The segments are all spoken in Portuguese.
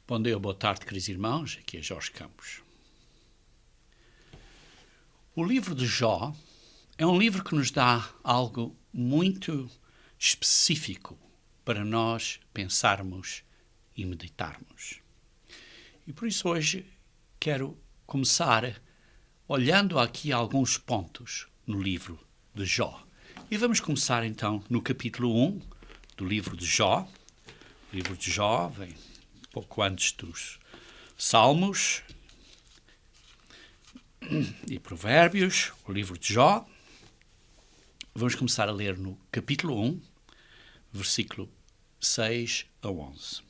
Bom dia, boa tarde, queridos irmãos. Aqui é Jorge Campos. O livro de Jó é um livro que nos dá algo muito específico para nós pensarmos e meditarmos. E por isso hoje quero começar olhando aqui alguns pontos no livro de Jó. E vamos começar então no capítulo 1 do livro de Jó. O livro de Jó vem pouco antes dos Salmos e Provérbios, o livro de Jó. Vamos começar a ler no capítulo 1, versículo 6 a 11.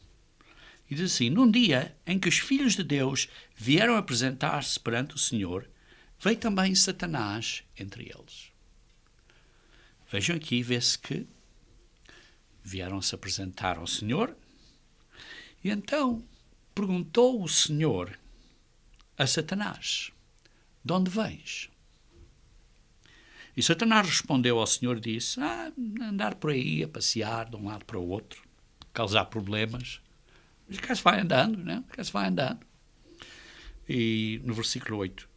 E diz assim: Num dia em que os filhos de Deus vieram apresentar-se perante o Senhor, veio também Satanás entre eles. Vejam aqui, vê-se que vieram-se apresentar ao Senhor. E então perguntou o Senhor a Satanás: de onde vens? E Satanás respondeu ao Senhor e disse: andar por aí, a passear de um lado para o outro, causar problemas. Mas cá se vai andando, né? Cá se vai andando. E no versículo 8,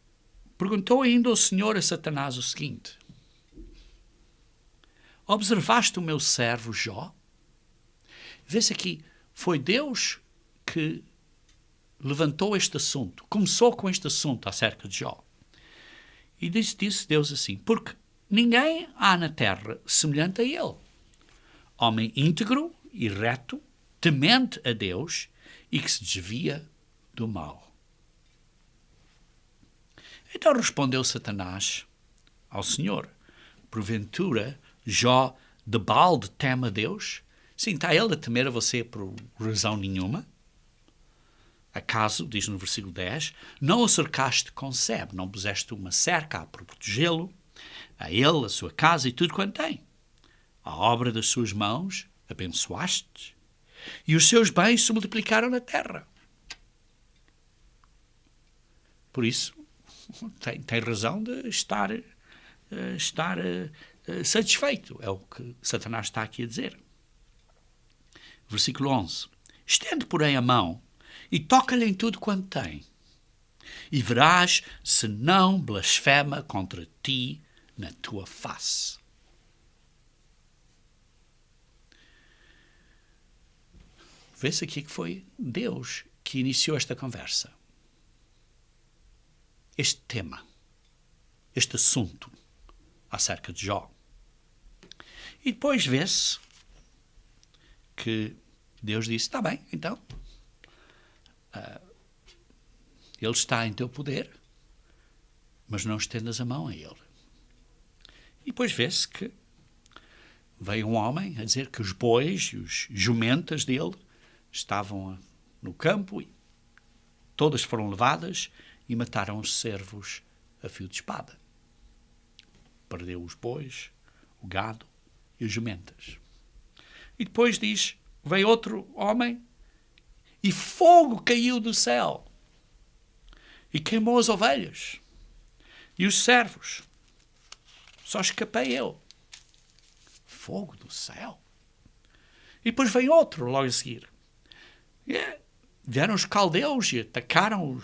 perguntou ainda o Senhor a Satanás o seguinte: observaste o meu servo Jó? Vê-se aqui, foi Deus que levantou este assunto, começou com este assunto acerca de Jó. E disse Deus assim: porque ninguém há na terra semelhante a ele, homem íntegro e reto, temente a Deus e que se desvia do mal. Então respondeu Satanás ao Senhor: porventura Jó de balde teme a Deus? Sim, está ele a temer a você por razão nenhuma? Acaso, diz no versículo 10, não o cercaste com sebe, não puseste uma cerca para protegê-lo, a ele, a sua casa e tudo quanto tem. A obra das suas mãos abençoaste, e os seus bens se multiplicaram na terra. Por isso, tem razão de estar satisfeito. É o que Satanás está aqui a dizer. Versículo 11. Estende, porém, a mão e toca-lhe em tudo quanto tem, e verás se não blasfema contra ti na tua face. Vê-se aqui que foi Deus que iniciou esta conversa. Este tema, este assunto acerca de Jó. E depois vê-se que Deus disse: está bem, então, ele está em teu poder, mas não estendas a mão a ele. E depois vê-se que veio um homem a dizer que os bois e os jumentas dele estavam no campo e todas foram levadas e mataram os servos a fio de espada. Perdeu os bois, o gado e os jumentas. E depois diz, veio outro homem e fogo caiu do céu e queimou as ovelhas e os servos. Só escapei eu. Fogo do céu. E depois veio outro logo a seguir. Vieram os caldeus e atacaram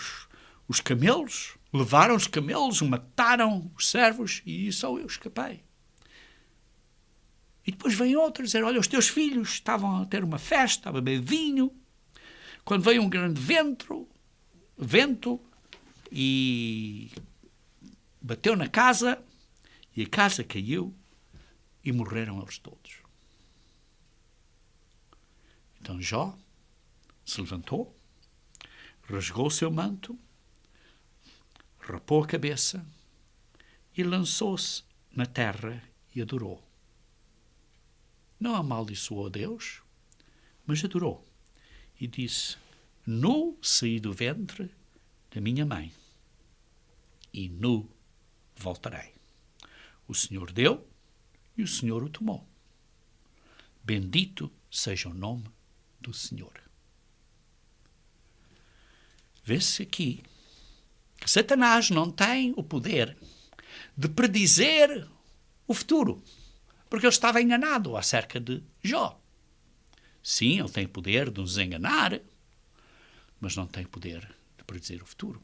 os camelos, levaram os camelos, mataram os servos e só eu escapei. E depois vem outro dizer: olha, os teus filhos estavam a ter uma festa, a beber vinho, quando veio um grande vento e bateu na casa e a casa caiu e morreram eles todos. Então Jó se levantou, rasgou o seu manto, rapou a cabeça e lançou-se na terra e adorou. Não amaldiçoou a Deus, mas adorou. E disse: nu saí do ventre da minha mãe, e nu voltarei. O Senhor deu e o Senhor o tomou. Bendito seja o nome do Senhor. Vê-se aqui que Satanás não tem o poder de predizer o futuro, porque ele estava enganado acerca de Jó. Sim, ele tem poder de nos enganar, mas não tem poder de predizer o futuro.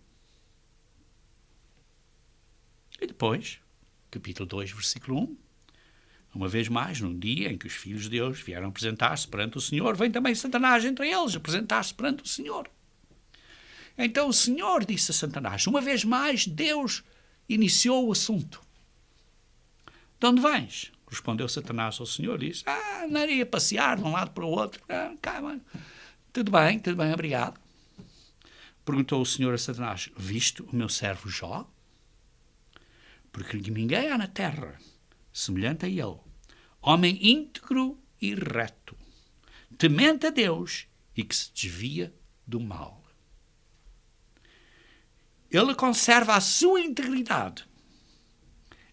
E depois, capítulo 2, versículo 1, uma vez mais, num dia em que os filhos de Deus vieram apresentar-se perante o Senhor, vem também Satanás entre eles apresentar-se perante o Senhor. Então o Senhor disse a Satanás, uma vez mais, Deus iniciou o assunto. De onde vens? Respondeu Satanás ao Senhor e disse, andarei a passear de um lado para o outro. Tudo bem, obrigado. Perguntou o Senhor a Satanás, viste o meu servo Jó? Porque ninguém há na terra semelhante a ele, homem íntegro e reto, temente a Deus e que se desvia do mal. Ele conserva a sua integridade,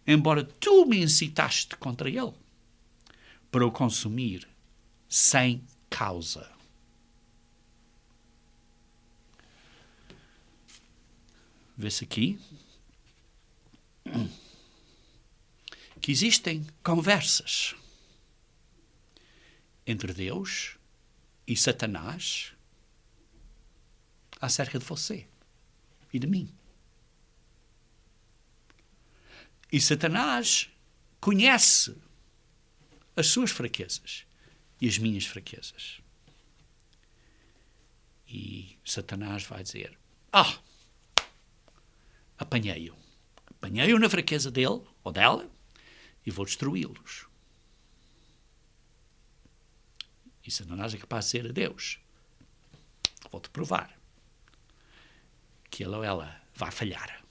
embora tu me incitaste contra ele, para o consumir sem causa. Vê-se aqui que existem conversas entre Deus e Satanás acerca de você e de mim. E Satanás conhece as suas fraquezas e as minhas fraquezas. E Satanás vai dizer, apanhei-o. Apanhei-o na fraqueza dele ou dela e vou destruí-los. E Satanás é capaz de dizer a Deus, vou-te provar que ele ou ela vai falhar.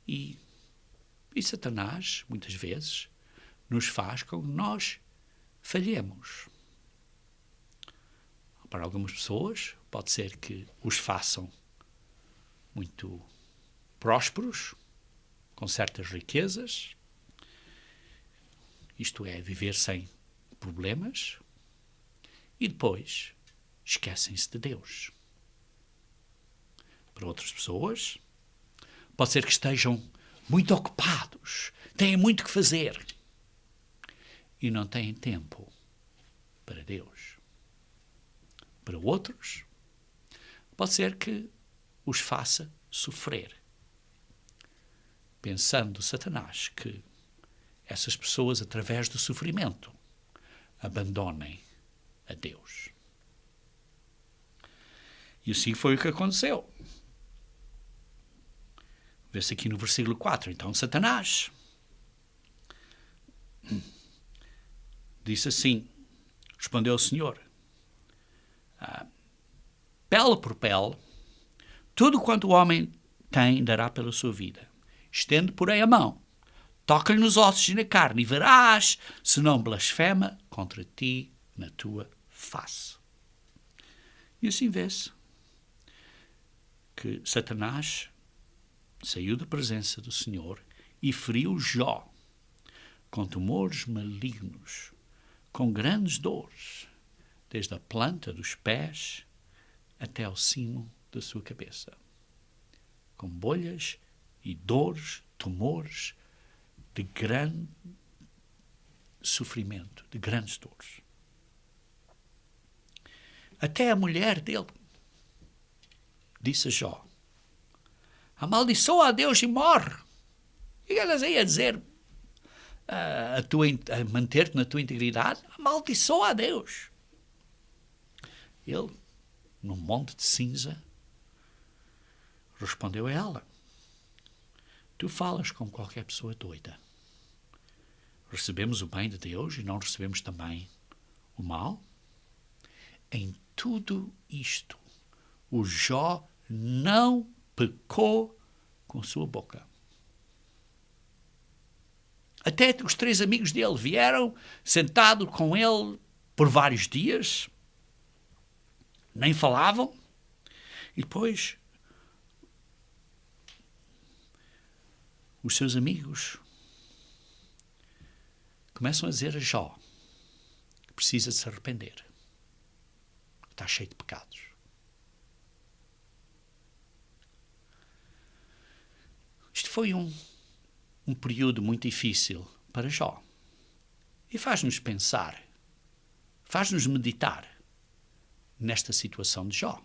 E Satanás, muitas vezes, nos faz com que nós falhemos. Para algumas pessoas, pode ser que os façam muito prósperos, com certas riquezas, isto é, viver sem problemas, e depois esquecem-se de Deus. Para outras pessoas, pode ser que estejam muito ocupados, têm muito que fazer e não têm tempo para Deus. Para outros, pode ser que os faça sofrer, pensando Satanás que essas pessoas, através do sofrimento, abandonem a Deus. E assim foi o que aconteceu. Vê-se aqui no versículo 4. Então Satanás disse assim, respondeu o Senhor, pele por pele, tudo quanto o homem tem dará pela sua vida. Estende, porém, a mão, toca-lhe nos ossos e na carne, e verás se não blasfema contra ti na tua face. E assim vê-se que Satanás saiu da presença do Senhor e feriu Jó com tumores malignos, com grandes dores, desde a planta dos pés até ao cimo da sua cabeça, com bolhas e dores, tumores de grande sofrimento, de grandes dores. Até a mulher dele disse a Jó, amaldiçoa a Deus e morre. E elas aí a dizer, a manter-te na tua integridade, amaldiçoa a Deus. Ele, num monte de cinza, respondeu a ela, tu falas como qualquer pessoa doida. Recebemos o bem de Deus e não recebemos também o mal? Em tudo isto, o Jó não pecou com sua boca. Até os 3 amigos dele vieram, sentado com ele por vários dias, nem falavam, e depois os seus amigos começam a dizer a Jó que precisa de se arrepender, que está cheio de pecados. Isto foi um período muito difícil para Jó. E faz-nos pensar, faz-nos meditar nesta situação de Jó.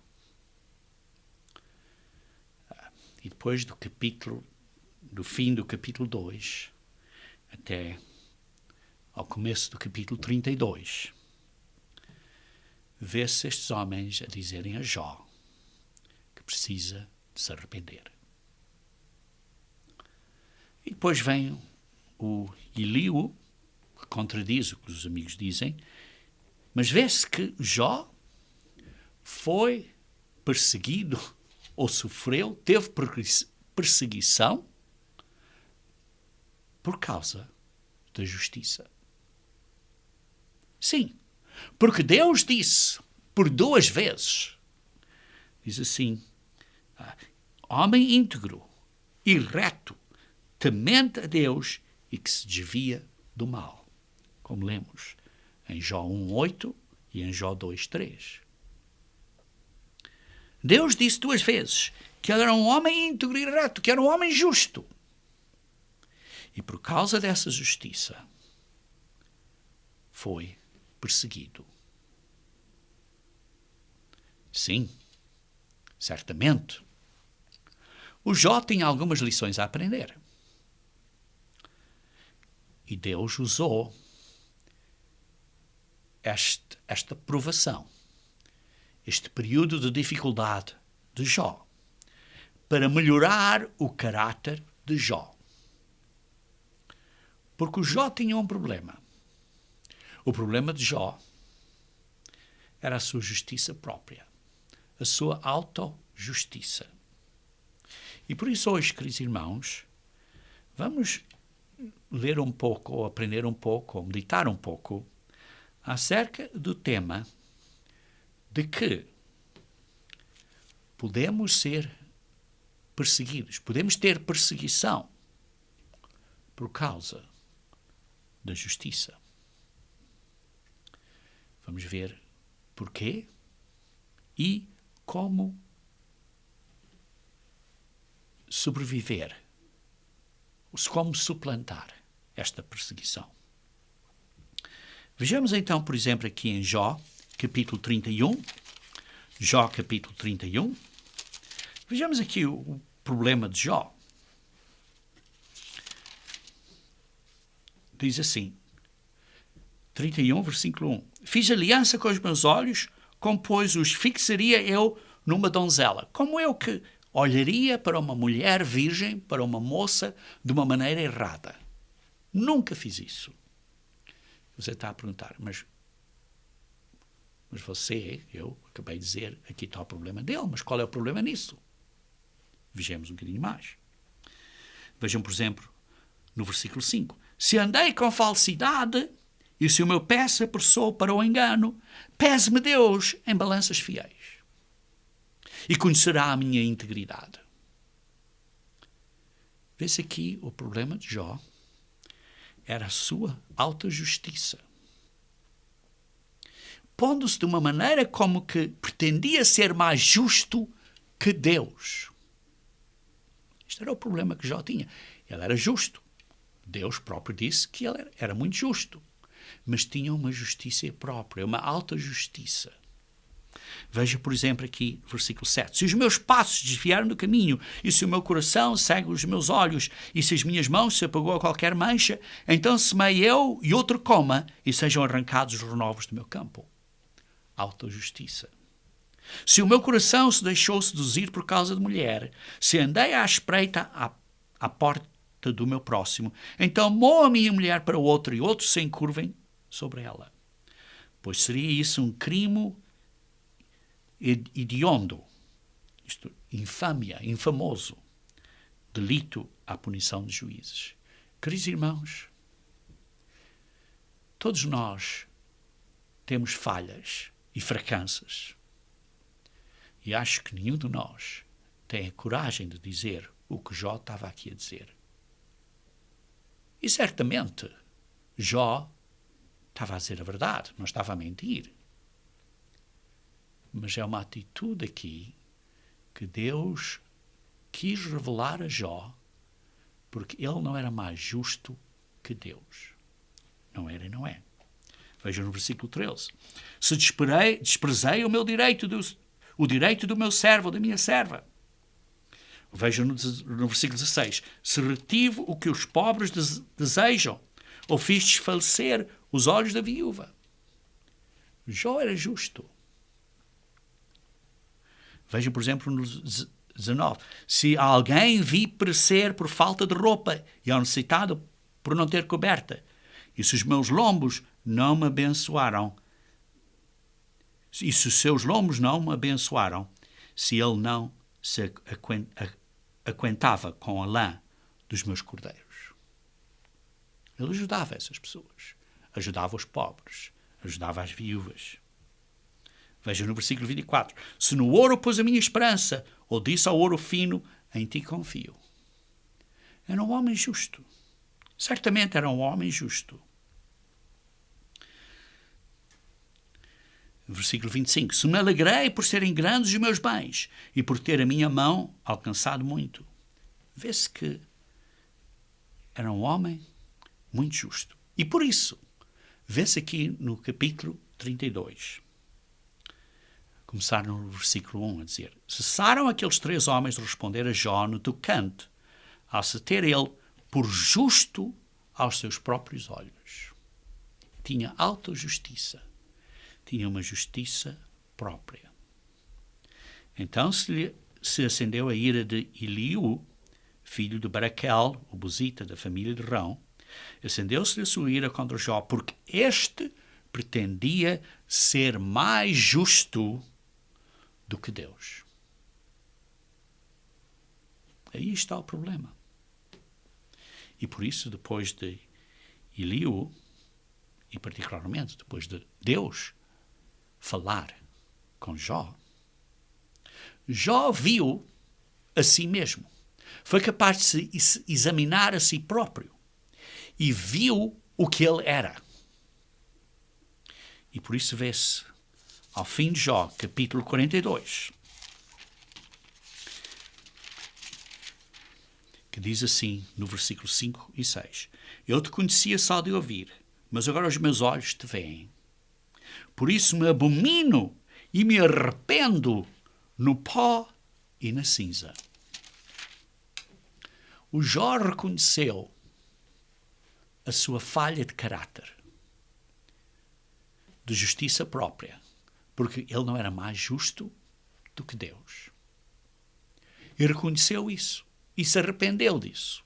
E depois do fim do capítulo 2 até ao começo do capítulo 32, vê-se estes homens a dizerem a Jó que precisa de se arrepender. E depois vem o Eliú, que contradiz o que os amigos dizem, mas vê-se que Jó foi perseguido ou sofreu, teve perseguição por causa da justiça. Sim, porque Deus disse por 2 vezes, diz assim, homem íntegro e reto, temente a Deus e que se desvia do mal, como lemos em Jó 1:8 e em Jó 2:3. Deus disse 2 vezes que ele era um homem íntegro e reto, que era um homem justo. E por causa dessa justiça foi perseguido. Sim, certamente. O Jó tinha algumas lições a aprender. E Deus usou esta provação, este período de dificuldade de Jó, para melhorar o caráter de Jó. Porque o Jó tinha um problema. O problema de Jó era a sua justiça própria, a sua autojustiça. E por isso hoje, queridos irmãos, vamos ler um pouco, ou aprender um pouco, ou meditar um pouco, acerca do tema de que podemos ser perseguidos, podemos ter perseguição por causa da justiça. Vamos ver porquê e como sobreviver, como suplantar esta perseguição. Vejamos então, por exemplo, aqui em Jó, capítulo 31. Jó, capítulo 31. Vejamos aqui o problema de Jó. Diz assim, 31, versículo 1. Fiz aliança com os meus olhos, como pois os fixaria eu numa donzela. Como eu que olharia para uma mulher virgem, para uma moça, de uma maneira errada. Nunca fiz isso. Você está a perguntar, mas eu acabei de dizer, aqui está o problema dele, mas qual é o problema nisso? Vejamos um bocadinho mais. Vejam, por exemplo, no versículo 5. Se andei com falsidade e se o meu pé se apressou para o engano, pese-me Deus em balanças fiéis e conhecerá a minha integridade. Vê-se aqui o problema de Jó era a sua autojustiça. Pondo-se de uma maneira como que pretendia ser mais justo que Deus. Este era o problema que Jó tinha. Ele era justo. Deus próprio disse que ele era muito justo. Mas tinha uma justiça própria, uma autojustiça. Veja, por exemplo, aqui, versículo 7. Se os meus passos desviaram do caminho, e se o meu coração segue os meus olhos, e se as minhas mãos se apagou a qualquer mancha, então semei eu e outro coma, e sejam arrancados os renovos do meu campo. Autojustiça. Se o meu coração se deixou seduzir por causa de mulher, se andei à espreita à porta do meu próximo, então moa a minha mulher para o outro, e outros se encurvem sobre ela. Pois seria isso um crime hediondo, isto, infâmia, infamoso, delito à punição de juízes. Queridos irmãos, todos nós temos falhas e fracassas. E acho que nenhum de nós tem a coragem de dizer o que Jó estava aqui a dizer. E certamente Jó estava a dizer a verdade, não estava a mentir. Mas é uma atitude aqui que Deus quis revelar a Jó, porque ele não era mais justo que Deus. Não era e não é. Veja no versículo 13. Se desprezei o meu direito, o direito do meu servo, da minha serva. Veja no versículo 16. Se retive o que os pobres desejam, ou fiz desfalecer os olhos da viúva. Jó era justo. Veja, por exemplo, no 19. Se alguém vi perecer por falta de roupa e ao necessitado por não ter coberta, e se os meus lombos não me abençoaram, e se os seus lombos não me abençoaram, se ele não se aquentava com a lã dos meus cordeiros. Ele ajudava essas pessoas, ajudava os pobres, ajudava as viúvas. Veja no versículo 24. Se no ouro pus a minha esperança, ou disse ao ouro fino, em ti confio. Era um homem justo. Certamente era um homem justo. Versículo 25. Se me alegrei por serem grandes os meus bens e por ter a minha mão alcançado muito. Vê-se que era um homem muito justo. E por isso, vê-se aqui no capítulo 32. Começar no versículo 1 a dizer: cessaram aqueles 3 homens de responder a Jó no tocante ao se ter ele por justo aos seus próprios olhos. Tinha autojustiça. Tinha uma justiça própria. Então se acendeu a ira de Eliú, filho de Baraquel, o buzita da família de Rão. Acendeu-se a sua ira contra Jó, porque este pretendia ser mais justo do que Deus. Aí está o problema. E por isso, depois de Eliú, e particularmente depois de Deus falar com Jó, Jó viu a si mesmo. Foi capaz de se examinar a si próprio. E viu o que ele era. E por isso vê-se, ao fim de Jó, capítulo 42, que diz assim, no versículo 5 e 6. Eu te conhecia só de ouvir, mas agora os meus olhos te veem. Por isso me abomino e me arrependo no pó e na cinza. O Jó reconheceu a sua falha de caráter, de justiça própria, porque ele não era mais justo do que Deus. E reconheceu isso e se arrependeu disso.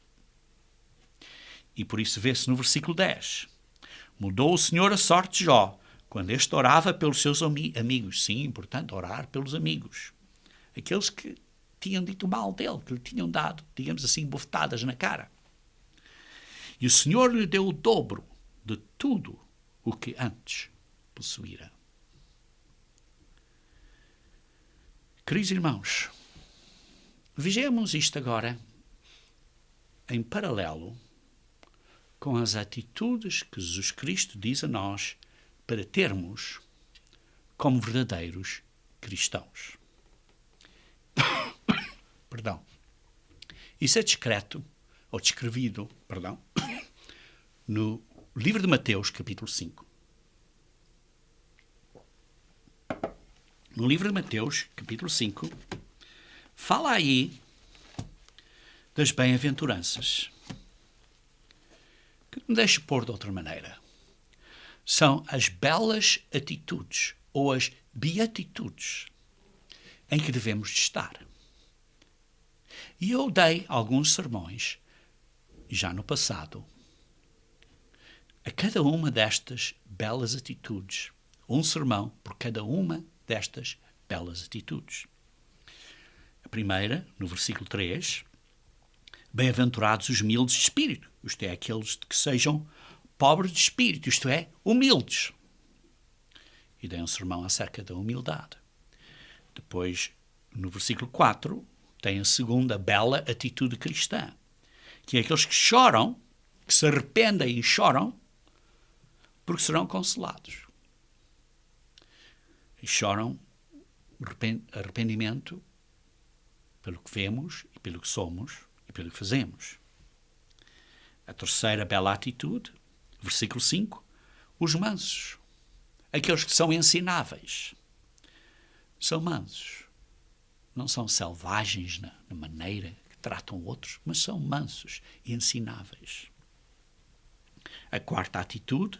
E por isso vê-se no versículo 10. Mudou o Senhor a sorte de Jó, quando este orava pelos seus amigos. Sim, importante, orar pelos amigos. Aqueles que tinham dito mal dele, que lhe tinham dado, digamos assim, bofetadas na cara. E o Senhor lhe deu o dobro de tudo o que antes possuíra. Queridos irmãos, vejamos isto agora em paralelo com as atitudes que Jesus Cristo diz a nós para termos como verdadeiros cristãos. Perdão. Isso é descrito no livro de Mateus, capítulo 5. No livro de Mateus, capítulo 5, fala aí das bem-aventuranças. Que me deixe pôr de outra maneira. São as belas atitudes ou as beatitudes em que devemos de estar. E eu dei alguns sermões, já no passado, a cada uma destas belas atitudes. Um sermão por cada uma destas belas atitudes. A primeira, no versículo 3, bem-aventurados os humildes de espírito, isto é, aqueles que sejam pobres de espírito, isto é, humildes. E dei um sermão acerca da humildade. Depois, no versículo 4, tem a segunda bela atitude cristã, que é aqueles que choram, que se arrependem e choram, porque serão consolados. E choram arrependimento pelo que vemos e pelo que somos e pelo que fazemos. A terceira bela atitude, versículo 5, os mansos. aqueles que são ensináveis. São mansos. Não são selvagens na maneira que tratam outros, mas são mansos e ensináveis. A quarta atitude,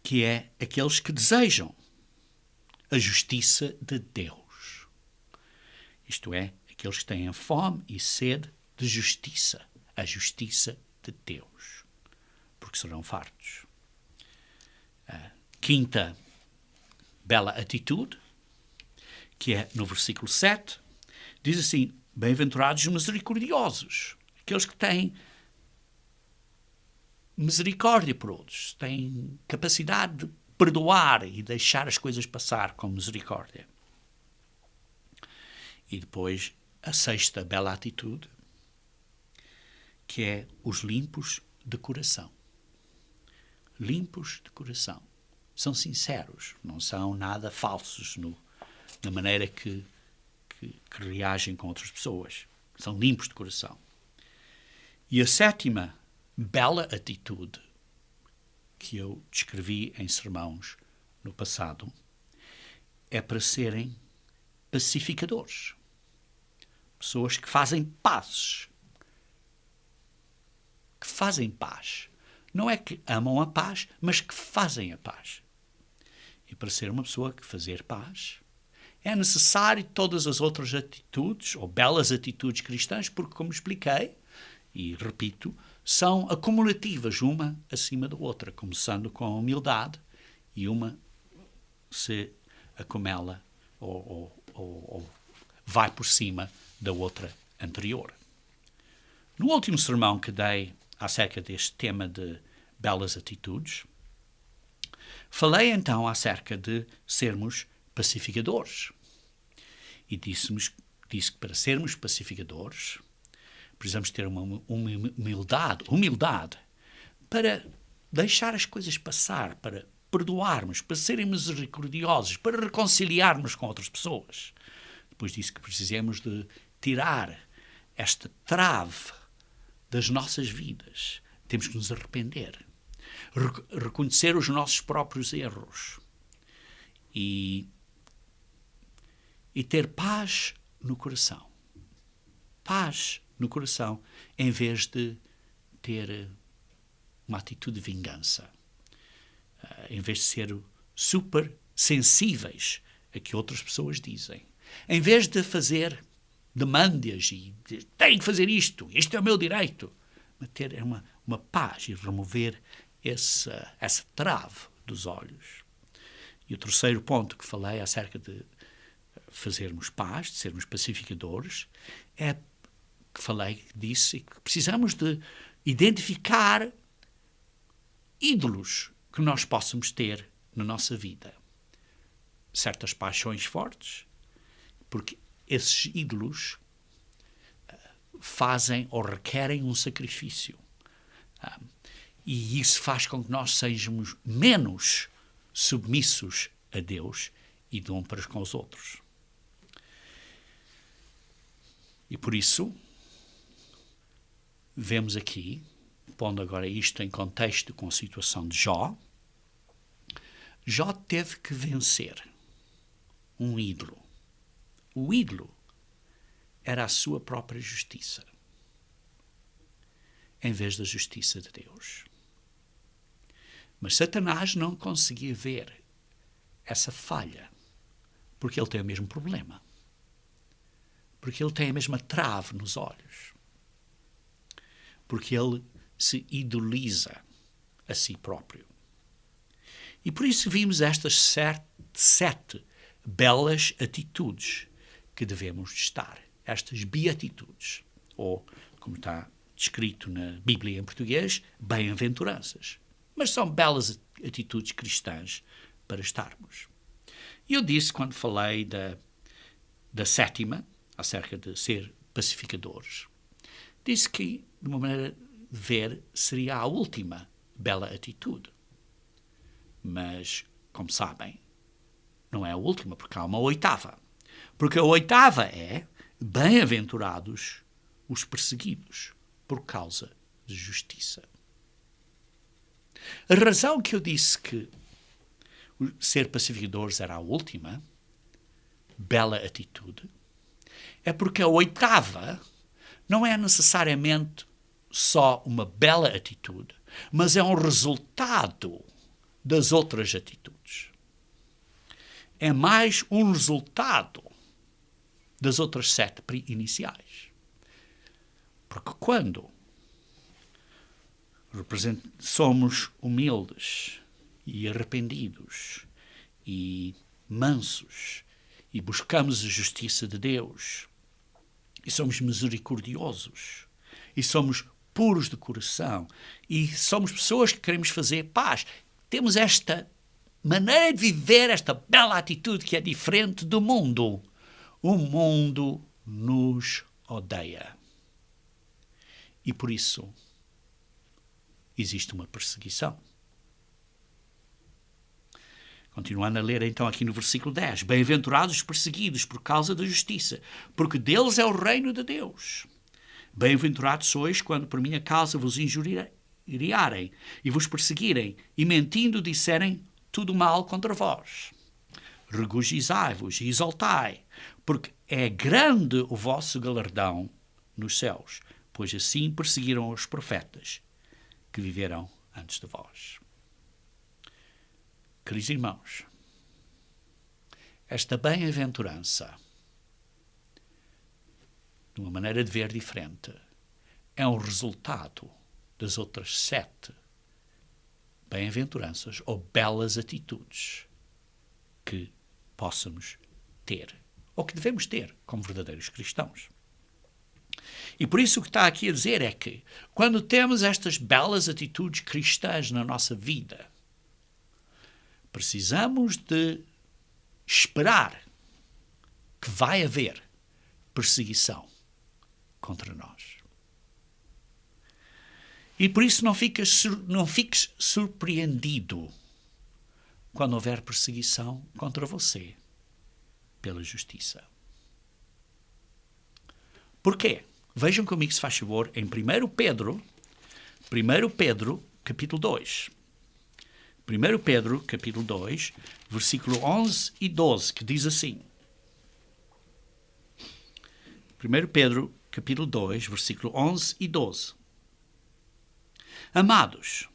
que é aqueles que desejam a justiça de Deus. Isto é, aqueles que têm fome e sede de justiça, a justiça de Deus, porque serão fartos. A quinta bela atitude, que é no versículo 7, diz assim: bem-aventurados os misericordiosos, aqueles que têm misericórdia por outros, têm capacidade de perdoar e deixar as coisas passar com misericórdia. E depois a sexta bela atitude, que é os limpos de coração. Limpos de coração. São sinceros, não são nada falsos na maneira que reagem com outras pessoas. São limpos de coração. E a sétima bela atitude que eu descrevi em sermões no passado é para serem pacificadores. Pessoas que fazem paz. Que fazem paz. Não é que amam a paz, mas que fazem a paz. E para ser uma pessoa que fazer paz, é necessário todas as outras atitudes, ou belas atitudes cristãs, porque, como expliquei, e repito, são acumulativas, uma acima da outra, começando com a humildade, e uma se acumula ou vai por cima da outra anterior. No último sermão que dei acerca deste tema de belas atitudes, falei então acerca de sermos pacificadores. E disse que para sermos pacificadores precisamos ter uma humildade para deixar as coisas passar, para perdoarmos, para serem misericordiosos, para reconciliarmos com outras pessoas. Depois disse que precisamos de tirar esta trave das nossas vidas. Temos que nos arrepender, reconhecer os nossos próprios erros e ter paz no coração. Paz no coração, em vez de ter uma atitude de vingança. Em vez de ser super sensíveis a que outras pessoas dizem. Em vez de fazer demandas e tenho que fazer isto é o meu direito. Mas ter uma paz e remover essa trave dos olhos. E o terceiro ponto que falei acerca de fazermos paz, de sermos pacificadores, é que disse que precisamos de identificar ídolos que nós possamos ter na nossa vida. Certas paixões fortes, porque esses ídolos fazem ou requerem um sacrifício. E isso faz com que nós sejamos menos submissos a Deus e de um para com os outros. E por isso, vemos aqui, pondo agora isto em contexto com a situação de Jó, Jó teve que vencer um ídolo. O ídolo era a sua própria justiça, em vez da justiça de Deus. Mas Satanás não conseguia ver essa falha, porque ele tem o mesmo problema. Porque ele tem a mesma trave nos olhos. Porque ele se idoliza a si próprio. E por isso vimos estas sete belas atitudes que devemos estar. Estas beatitudes, ou, como está descrito na Bíblia em português, bem-aventuranças. Mas são belas atitudes cristãs para estarmos. E eu disse, quando falei da sétima, acerca de ser pacificadores, disse que, de uma maneira de ver, seria a última bela atitude. Mas, como sabem, não é a última, porque há uma oitava. Porque a oitava é: bem-aventurados os perseguidos por causa de justiça. A razão que eu disse que ser pacificadores era a última bela atitude, é porque a oitava não é necessariamente só uma bela atitude, mas é um resultado das outras atitudes. É mais um resultado das outras 7 iniciais. Porque quando somos humildes e arrependidos e mansos e buscamos a justiça de Deus e somos misericordiosos e somos puros de coração e somos pessoas que queremos fazer paz, temos esta maneira de viver, esta bela atitude que é diferente do mundo. O mundo nos odeia. E por isso existe uma perseguição. Continuando a ler então aqui no versículo 10. Bem-aventurados os perseguidos por causa da justiça, porque deles é o reino de Deus. Bem-aventurados sois quando por minha causa vos injuriarem e vos perseguirem e mentindo disserem tudo mal contra vós. Regozijai-vos e exaltai, porque é grande o vosso galardão nos céus, pois assim perseguiram os profetas que viveram antes de vós. Queridos irmãos, esta bem-aventurança, de uma maneira de ver diferente, é um resultado das outras 7 bem-aventuranças ou belas atitudes que possamos ter, ou que devemos ter como verdadeiros cristãos. E por isso o que está aqui a dizer é que, quando temos estas belas atitudes cristãs na nossa vida, precisamos de esperar que vai haver perseguição contra nós. E por isso não fiques surpreendido quando houver perseguição contra você pela justiça. Porquê? Vejam comigo, se faz favor, em 1 Pedro, capítulo 2. 1 Pedro, capítulo 2, versículo 11 e 12, que diz assim. 1 Pedro, capítulo 2, versículo 11 e 12. Amados,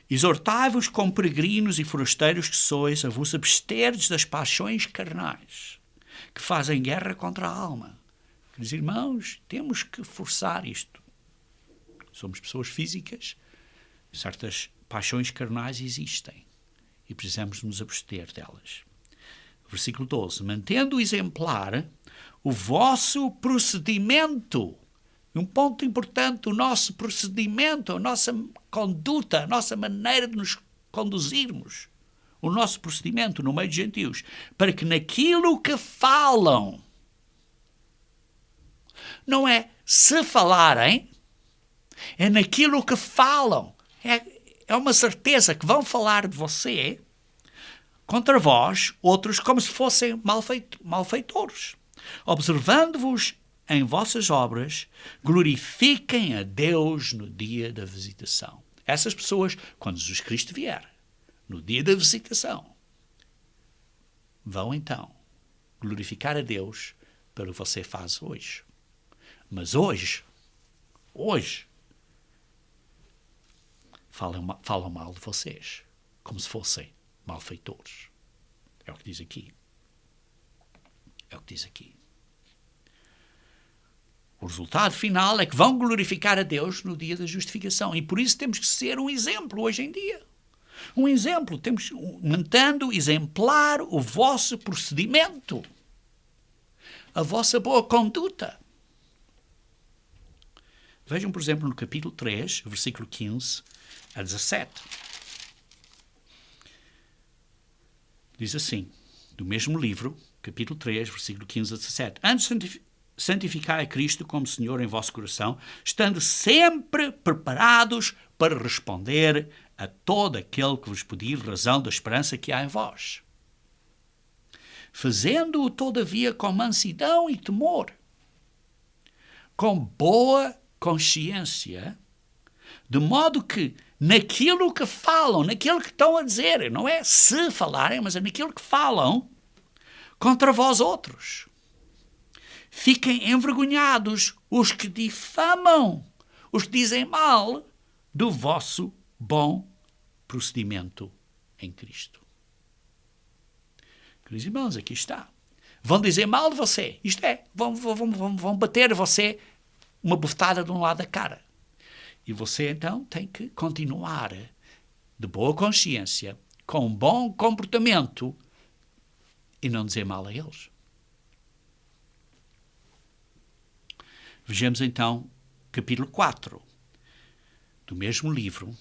exortai-vos como peregrinos e forasteiros que sois a vos absterdes das paixões carnais, que fazem guerra contra a alma. Queridos irmãos, temos que forçar isto. Somos pessoas físicas, certas paixões carnais existem e precisamos nos abster delas. Versículo 12. Mantendo exemplar o vosso procedimento. Um ponto importante, o nosso procedimento, a nossa conduta, a nossa maneira de nos conduzirmos. O nosso procedimento no meio de gentios. Para que naquilo que falam, não é se falarem, é naquilo que falam. É uma certeza que vão falar de você contra vós, outros, como se fossem malfeitores. Observando-vos em vossas obras, glorifiquem a Deus no dia da visitação. Essas pessoas, quando Jesus Cristo vier, no dia da visitação, vão então glorificar a Deus pelo que você faz hoje. Mas hoje, falam mal de vocês, como se fossem malfeitores. É o que diz aqui. O resultado final é que vão glorificar a Deus no dia da justificação. E por isso temos que ser um exemplo hoje em dia. Um exemplo. Temos mantendo exemplar o vosso procedimento. A vossa boa conduta. Vejam, por exemplo, no capítulo 3, versículo 15 a 17. Diz assim, do mesmo livro, capítulo 3, versículo 15 a 17. Antes santificai a Cristo como Senhor em vosso coração, estando sempre preparados para responder a todo aquele que vos pedir razão da esperança que há em vós. Fazendo-o, todavia, com mansidão e temor, com boa consciência, De modo que naquilo que falam, naquilo que estão a dizer, não é se falarem, mas é naquilo que falam contra vós outros. Fiquem envergonhados os que difamam, os que dizem mal do vosso bom procedimento em Cristo. Queridos irmãos, aqui está. Vão dizer mal de você. Isto é, vão bater você uma bofetada de um lado da cara. E você, então, tem que continuar de boa consciência, com um bom comportamento e não dizer mal a eles. Vejamos, então, capítulo 4 do mesmo livro,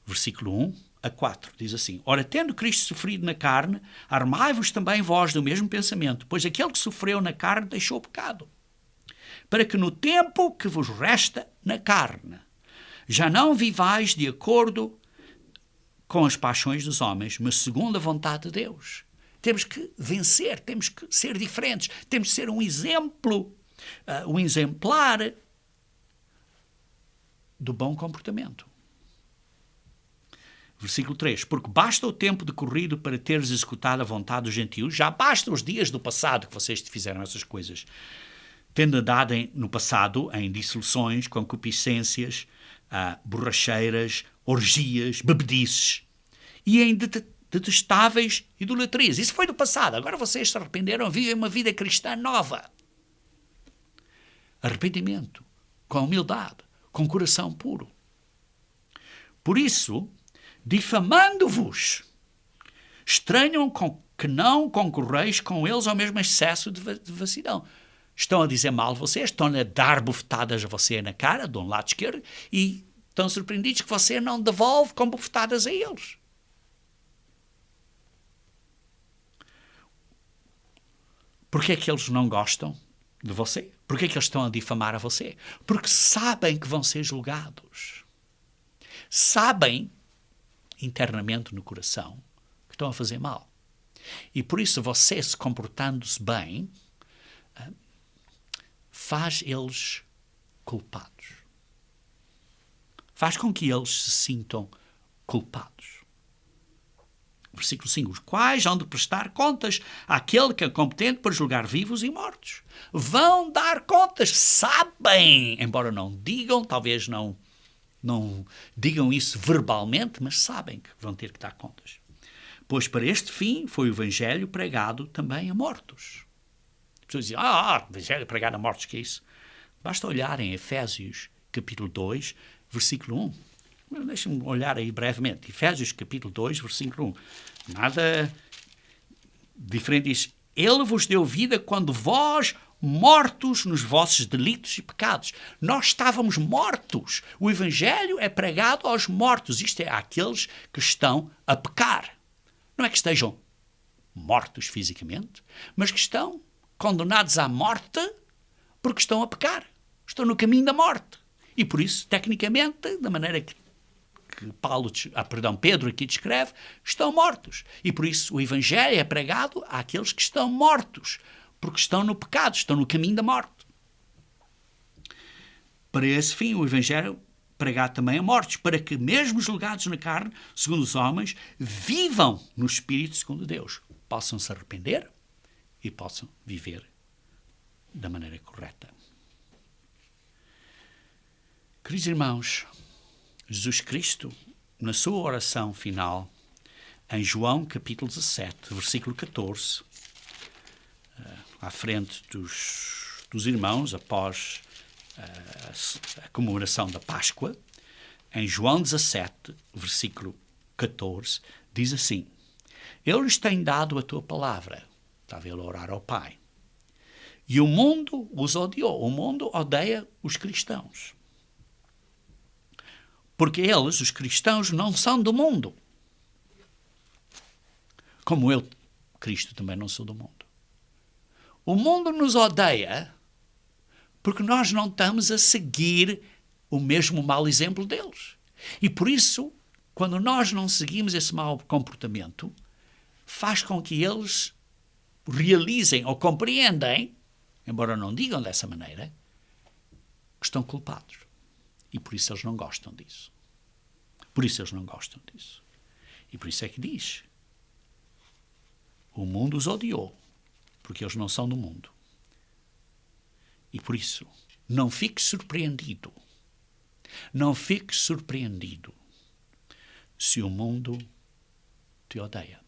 versículo 1 a 4. Diz assim: Ora, tendo Cristo sofrido na carne, armai-vos também vós do mesmo pensamento, pois aquele que sofreu na carne deixou o pecado, para que no tempo que vos resta na carne, já não vivais de acordo com as paixões dos homens, mas segundo a vontade de Deus. Temos que vencer, temos que ser diferentes, temos que ser um exemplo, um exemplar do bom comportamento. Versículo 3. Porque basta o tempo decorrido para teres executado a vontade dos gentios, já basta os dias do passado que vocês fizeram essas coisas, tendo andado no passado em dissoluções, concupiscências, borracheiras, orgias, bebedices e em detestáveis idolatrias. Isso foi do passado. Agora vocês se arrependeram, vivem uma vida cristã nova. Arrependimento, com humildade, com coração puro. Por isso, difamando-vos, estranham que não concorreis com eles ao mesmo excesso de vacilão. Estão a dizer mal de vocês, estão a dar bofetadas a você na cara, de um lado esquerdo, e estão surpreendidos que você não devolve com bofetadas a eles. Porquê é que eles não gostam de você? Porquê é que eles estão a difamar a você? Porque sabem que vão ser julgados. Sabem, internamente no coração, que estão a fazer mal. E por isso você, se comportando-se bem, faz eles culpados. Faz com que eles se sintam culpados. Versículo 5. Os quais hão de prestar contas àquele que é competente para julgar vivos e mortos. Vão dar contas, sabem, embora não digam, talvez não digam isso verbalmente, mas sabem que vão ter que dar contas. Pois para este fim foi o Evangelho pregado também a mortos. As pessoas dizem, Evangelho pregado a mortos, que é isso? Basta olhar em Efésios, capítulo 2, versículo 1. Deixem-me olhar aí brevemente. Efésios, capítulo 2, versículo 1. Nada diferente diz. Ele vos deu vida quando vós, mortos nos vossos delitos e pecados. Nós estávamos mortos. O Evangelho é pregado aos mortos. Isto é, àqueles que estão a pecar. Não é que estejam mortos fisicamente, mas que estão condenados à morte porque estão a pecar. Estão no caminho da morte. E por isso, tecnicamente, da maneira que Pedro aqui descreve, estão mortos. E por isso o Evangelho é pregado àqueles que estão mortos, porque estão no pecado, estão no caminho da morte. Para esse fim, o Evangelho pregado também a mortos, para que, mesmo julgados na carne, segundo os homens, vivam no Espírito segundo Deus. Possam se arrepender e possam viver da maneira correta. Queridos irmãos, Jesus Cristo, na sua oração final, em João capítulo 17, versículo 14, à frente dos irmãos, após a comemoração da Páscoa, em João 17, versículo 14, diz assim: Eu lhes tenho dado a tua palavra. Estava ele a orar ao Pai. E o mundo os odiou. O mundo odeia os cristãos. Porque eles, os cristãos, não são do mundo. Como eu, Cristo, também não sou do mundo. O mundo nos odeia porque nós não estamos a seguir o mesmo mau exemplo deles. E por isso, quando nós não seguimos esse mau comportamento, faz com que eles realizem ou compreendem, embora não digam dessa maneira, que estão culpados. E por isso eles não gostam disso. Por isso eles não gostam disso. E por isso é que diz: o mundo os odiou, porque eles não são do mundo. E por isso, não fiques surpreendido. Não fiques surpreendido se o mundo te odeia.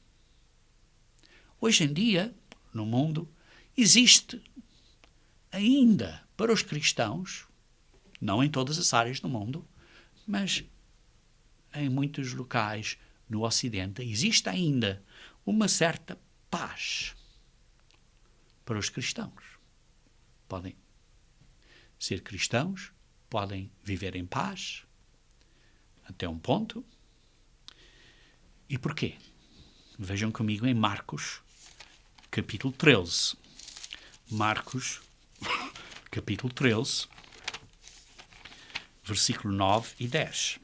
Hoje em dia, no mundo, existe ainda para os cristãos, não em todas as áreas do mundo, mas em muitos locais no Ocidente, existe ainda uma certa paz para os cristãos. Podem ser cristãos, podem viver em paz até um ponto. E porquê? Vejam comigo em Marcos, capítulo 13. Marcos, capítulo 13, versículo 9 e 10.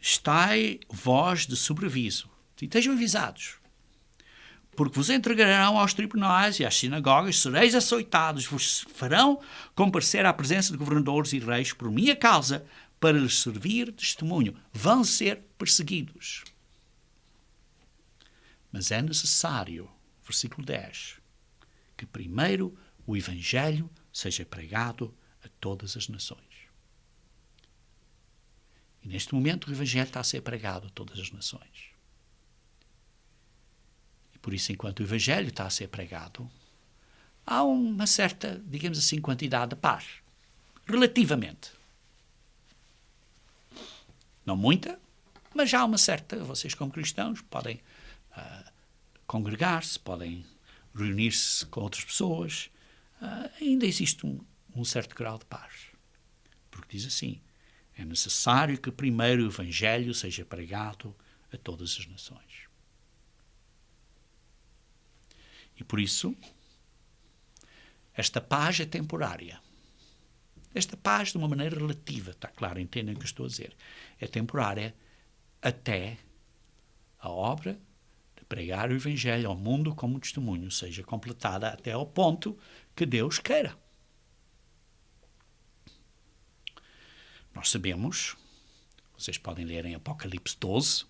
Estai vós de sobreaviso, e estejam avisados, porque vos entregarão aos tribunais e às sinagogas, sereis açoitados, vos farão comparecer à presença de governadores e reis por minha causa, para lhes servir testemunho. Vão ser perseguidos. Mas é necessário, versículo 10, que primeiro o Evangelho seja pregado a todas as nações. E neste momento o Evangelho está a ser pregado a todas as nações. E por isso, enquanto o Evangelho está a ser pregado, há uma certa, digamos assim, quantidade de paz. Relativamente. Não muita, mas já há uma certa. Vocês, como cristãos, podem congregar-se, podem reunir-se com outras pessoas. Ainda existe um certo grau de paz. Porque diz assim: é necessário que primeiro o Evangelho seja pregado a todas as nações. E por isso, esta paz é temporária. Esta paz, de uma maneira relativa, está claro, entendem o que eu estou a dizer, é temporária até a obra de pregar o Evangelho ao mundo como testemunho seja completada até ao ponto que Deus queira. Nós sabemos, vocês podem ler em Apocalipse 12,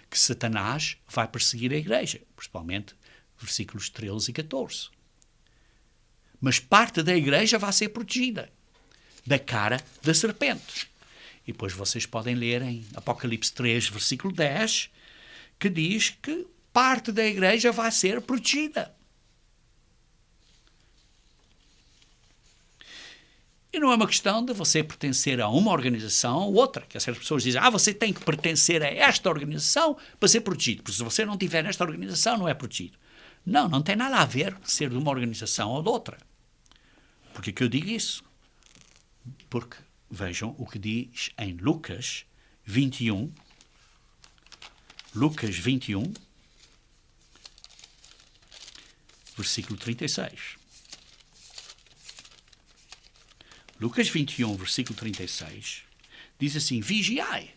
que Satanás vai perseguir a igreja, principalmente versículos 13 e 14. Mas parte da igreja vai ser protegida da cara da serpente. E depois vocês podem ler em Apocalipse 3, versículo 10, que diz que parte da igreja vai ser protegida. E não é uma questão de você pertencer a uma organização ou outra, que as pessoas dizem: você tem que pertencer a esta organização para ser protegido, porque se você não estiver nesta organização não é protegido. Não, não tem nada a ver ser de uma organização ou de outra. Por que eu digo isso? Porque vejam o que diz em Lucas 21. Lucas 21, versículo 36. Lucas 21, versículo 36, diz assim: vigiai,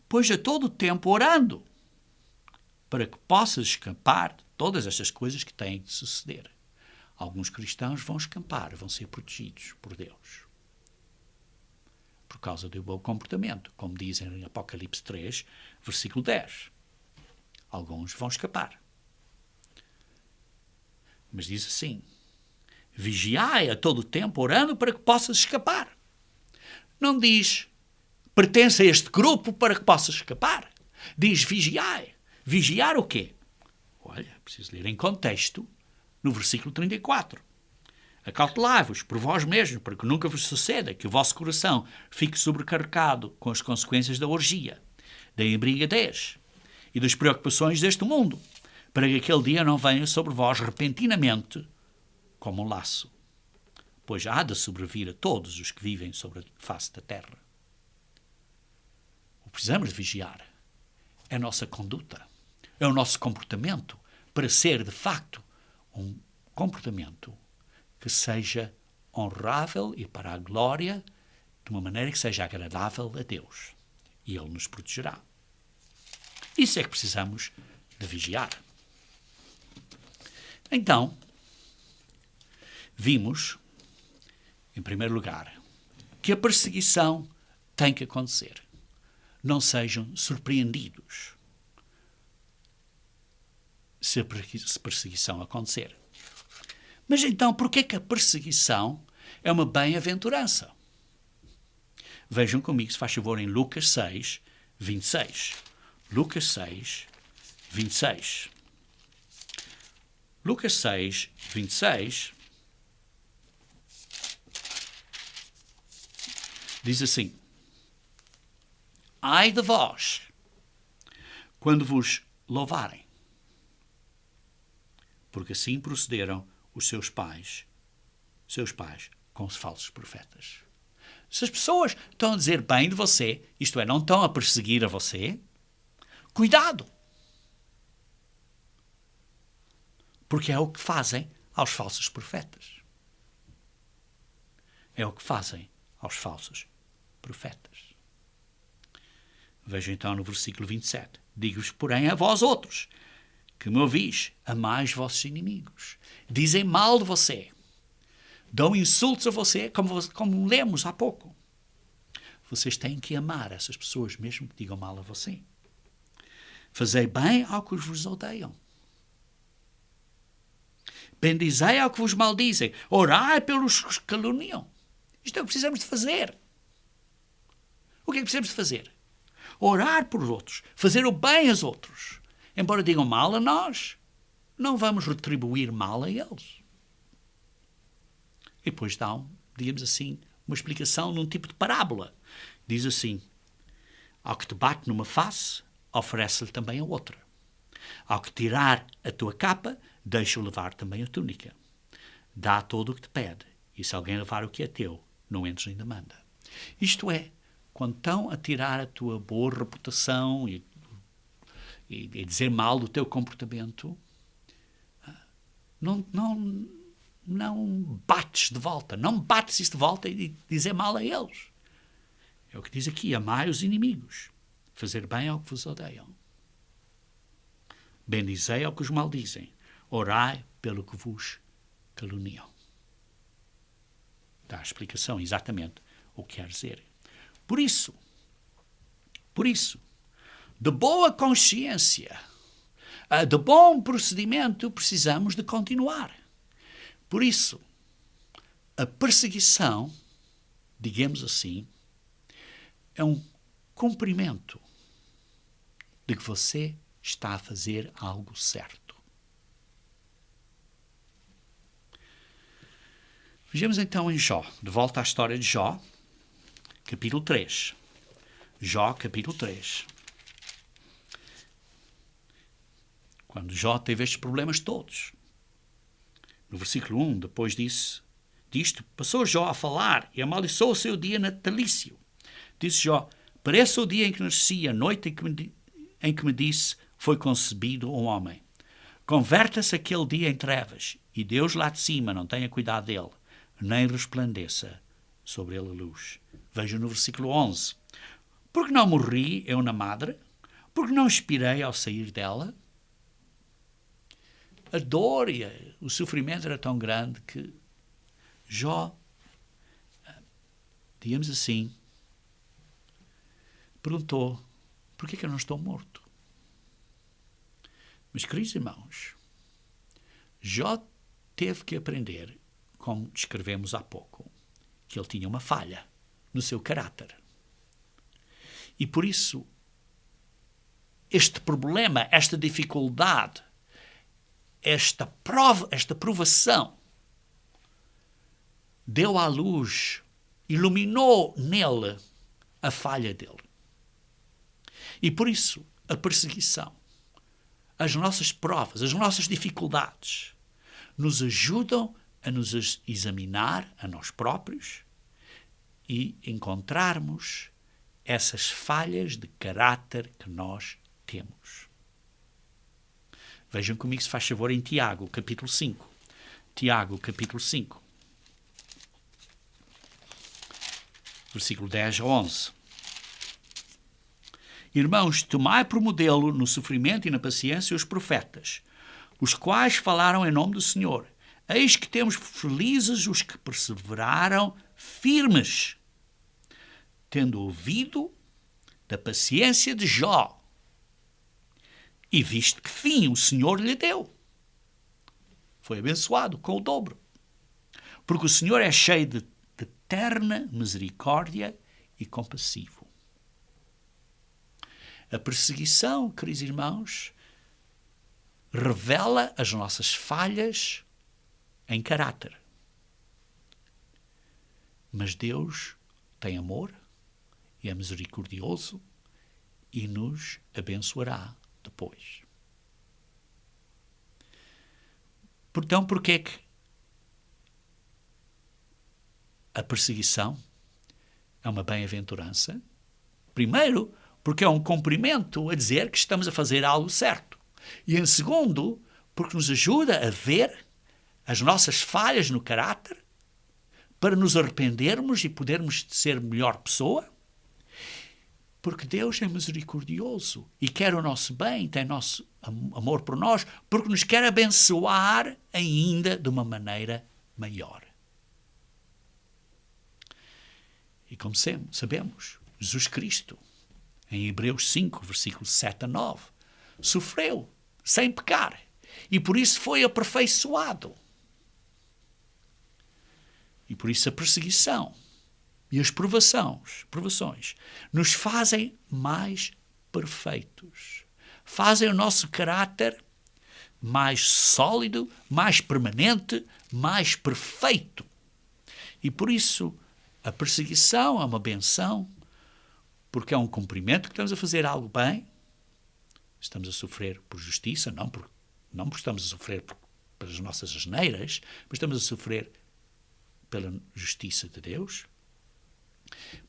pois a todo o tempo orando, para que possas escapar de todas estas coisas que têm de suceder. Alguns cristãos vão escapar, vão ser protegidos por Deus, por causa do bom comportamento, como diz em Apocalipse 3, versículo 10. Alguns vão escapar. Mas diz assim: vigiai a todo o tempo, orando para que possas escapar. Não diz pertence a este grupo para que possas escapar. Diz vigiai. Vigiar o quê? Olha, preciso ler em contexto no versículo 34. Acautelai-vos por vós mesmos, para que nunca vos suceda que o vosso coração fique sobrecarregado com as consequências da orgia, da embriaguez e das preocupações deste mundo, para que aquele dia não venha sobre vós repentinamente como um laço, pois há de sobrevir a todos os que vivem sobre a face da terra. O que precisamos de vigiar é a nossa conduta, é o nosso comportamento, para ser, de facto, um comportamento que seja honrável e para a glória, de uma maneira que seja agradável a Deus. E Ele nos protegerá. Isso é que precisamos de vigiar. Então, vimos, em primeiro lugar, que a perseguição tem que acontecer. Não sejam surpreendidos se a perseguição acontecer. Mas então, por que a perseguição é uma bem-aventurança? Vejam comigo, se faz favor, em Lucas 6, 26. Lucas 6, 26. Lucas 6, 26 diz assim: ai de vós, quando vos louvarem, porque assim procederam os seus pais com os falsos profetas. Se as pessoas estão a dizer bem de você, isto é, não estão a perseguir a você, cuidado! Porque é o que fazem aos falsos profetas. É o que fazem aos falsos profetas. Veja então no versículo 27. Digo-vos, porém, a vós outros, que me ouvis, amais vossos inimigos. Dizem mal de você. Dão insultos a você, como lemos há pouco. Vocês têm que amar essas pessoas, mesmo que digam mal a você. Fazei bem ao que vos odeiam. Bendizei ao que vos maldizem. Orai pelos que caluniam. Isto é o que precisamos de fazer. O que é que precisamos de fazer? Orar por outros. Fazer o bem aos outros. Embora digam mal a nós, não vamos retribuir mal a eles. E depois dá, digamos assim, uma explicação num tipo de parábola. Diz assim: ao que te bate numa face, oferece-lhe também a outra. Ao que tirar a tua capa, deixa-o levar também a túnica. Dá todo o que te pede, e se alguém levar o que é teu, não entres em demanda. Isto é, quando estão a tirar a tua boa reputação e dizer mal do teu comportamento, não bates de volta. Não bates isso de volta e dizer mal a eles. É o que diz aqui: amai os inimigos. Fazer bem ao que vos odeiam. Bendizei ao que os maldizem. Orai pelo que vos caluniam. Dá a explicação exatamente o que quer dizer. Por isso, de boa consciência, de bom procedimento, precisamos de continuar. Por isso, a perseguição, digamos assim, é um cumprimento de que você está a fazer algo certo. Vejamos então em Jó, de volta à história de Jó, capítulo 3. Jó, capítulo 3. Quando Jó teve estes problemas todos. No versículo 1, depois disto, passou Jó a falar e amaldiçoou o seu dia natalício. Disse Jó: parece o dia em que nasci, a noite em que me disse, foi concebido um homem. Converta-se aquele dia em trevas, e Deus lá de cima não tenha cuidado dele, nem resplandeça sobre ele a luz. Veja no versículo 11. Porque não morri eu na madre? Porque não expirei ao sair dela? A dor e o sofrimento era tão grande que Jó, digamos assim, perguntou: por que eu não estou morto? Mas, queridos irmãos, Jó teve que aprender, como descrevemos há pouco, que ele tinha uma falha no seu caráter. E por isso, este problema, esta dificuldade, esta provação, deu à luz, iluminou nele a falha dele. E por isso, a perseguição, as nossas provas, as nossas dificuldades, nos ajudam a nos examinar a nós próprios e encontrarmos essas falhas de caráter que nós temos. Vejam comigo, se faz favor, em Tiago, capítulo 5. Tiago, capítulo 5. Versículo 10 a 11. Irmãos, tomai por modelo no sofrimento e na paciência os profetas, os quais falaram em nome do Senhor. Eis que temos felizes os que perseveraram firmes tendo ouvido da paciência de Jó, e visto que fim o Senhor lhe deu. Foi abençoado com o dobro. Porque o Senhor é cheio de eterna misericórdia e compassivo. A perseguição, queridos irmãos, revela as nossas falhas em caráter. Mas Deus tem amor e é misericordioso e nos abençoará depois. Então, porquê é que a perseguição é uma bem-aventurança? Primeiro, porque é um cumprimento a dizer que estamos a fazer algo certo. E em segundo, porque nos ajuda a ver as nossas falhas no caráter para nos arrependermos e podermos ser melhor pessoa. Porque Deus é misericordioso e quer o nosso bem, tem nosso amor por nós, porque nos quer abençoar ainda de uma maneira maior. E como sabemos, Jesus Cristo, em Hebreus 5, versículos 7 a 9, sofreu sem pecar e por isso foi aperfeiçoado. E por isso a perseguição e as provações nos fazem mais perfeitos. Fazem o nosso caráter mais sólido, mais permanente, mais perfeito. E por isso a perseguição é uma benção, porque é um cumprimento que estamos a fazer algo bem. Estamos a sofrer por justiça, não porque estamos a sofrer pelas nossas asneiras, mas estamos a sofrer pela justiça de Deus.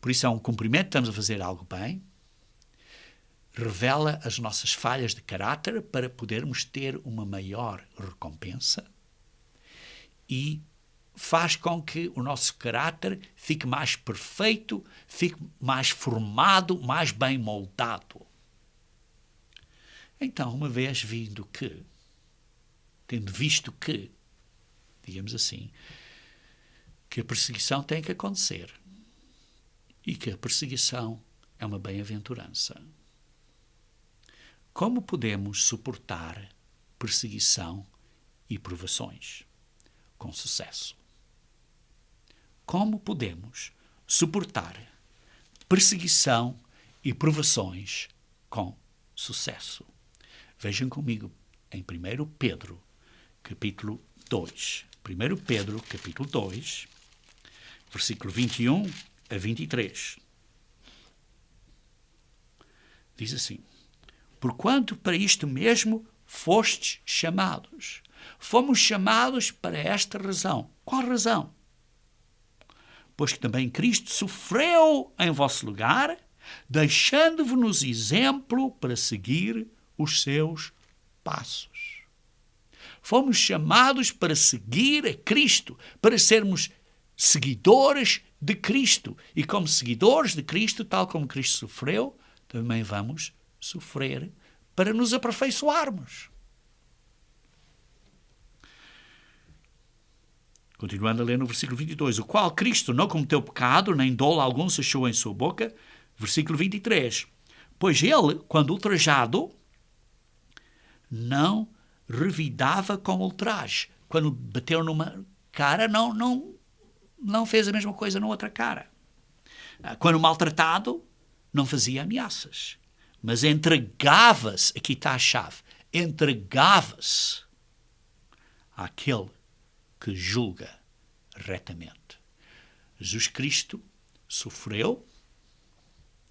Por isso é um cumprimento, estamos a fazer algo bem. Revela as nossas falhas de caráter para podermos ter uma maior recompensa e faz com que o nosso caráter fique mais perfeito, fique mais formado, mais bem moldado. Então, uma vez tendo visto que, digamos assim, que a perseguição tem que acontecer e que a perseguição é uma bem-aventurança, como podemos suportar perseguição e provações com sucesso? Como podemos suportar perseguição e provações com sucesso? Vejam comigo em 1 Pedro, capítulo 2. 1 Pedro, capítulo 2, versículo 21 a 23. Diz assim: porquanto para isto mesmo fostes chamados. Fomos chamados para esta razão. Qual razão? Pois que também Cristo sofreu em vosso lugar, deixando-vos exemplo para seguir os seus passos. Fomos chamados para seguir a Cristo, para sermos seguidores de Cristo. E como seguidores de Cristo, tal como Cristo sofreu, também vamos sofrer para nos aperfeiçoarmos. Continuando a ler no versículo 22. O qual Cristo não cometeu pecado, nem dolo algum se achou em sua boca. Versículo 23. Pois ele, quando ultrajado, não revidava com ultraje. Quando bateu numa cara, não fez a mesma coisa na outra cara. Quando maltratado, não fazia ameaças. Mas entregava-se, aqui está a chave, entregava-se àquele que julga retamente. Jesus Cristo sofreu,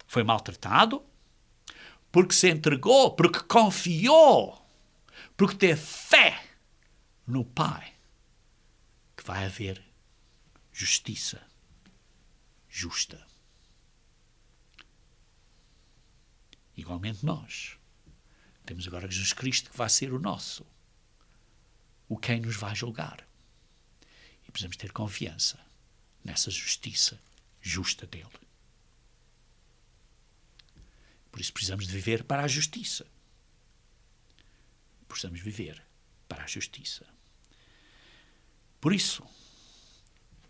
foi maltratado, porque se entregou, porque confiou, porque teve fé no Pai, que vai haver justiça justa. Igualmente nós temos agora Jesus Cristo que vai ser o nosso, o quem nos vai julgar. E precisamos ter confiança nessa justiça justa dele. Por isso precisamos de viver para a justiça. Precisamos viver para a justiça. Por isso,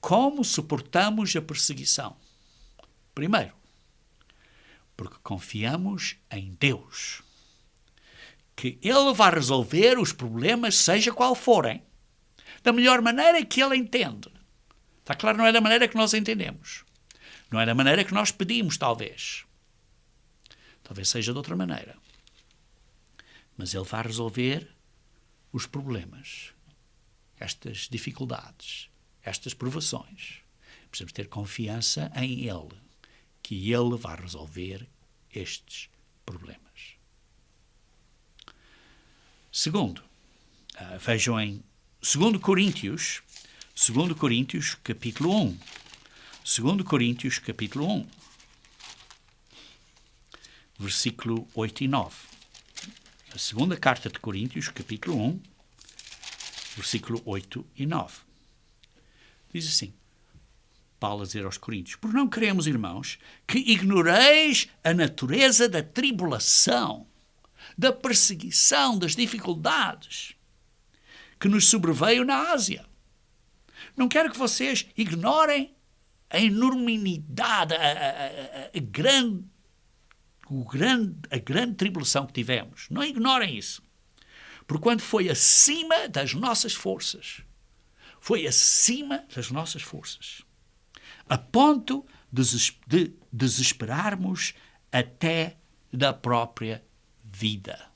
como suportamos a perseguição? Primeiro, Porque confiamos em Deus. Que Ele vai resolver os problemas, seja qual forem, da melhor maneira que Ele entende. Está claro? Não é da maneira que nós entendemos. Não é da maneira que nós pedimos, talvez. Talvez seja de outra maneira. Mas Ele vai resolver os problemas, estas dificuldades, estas provações. Precisamos ter confiança em Ele, que Ele vai resolver estes problemas. Segundo, vejam em 2 Coríntios, capítulo 1. 2 Coríntios, capítulo 1, versículo 8 e 9. A segunda carta de Coríntios, capítulo 1, versículo 8 e 9. Diz assim, Paulo a dizer aos Coríntios: por não queremos, irmãos, que ignoreis a natureza da tribulação, da perseguição, das dificuldades que nos sobreveio na Ásia. Não quero que vocês ignorem a enormidade, a grande tribulação que tivemos. Não ignorem isso. Porquanto foi acima das nossas forças. Foi acima das nossas forças. A ponto de desesperarmos até da própria vida.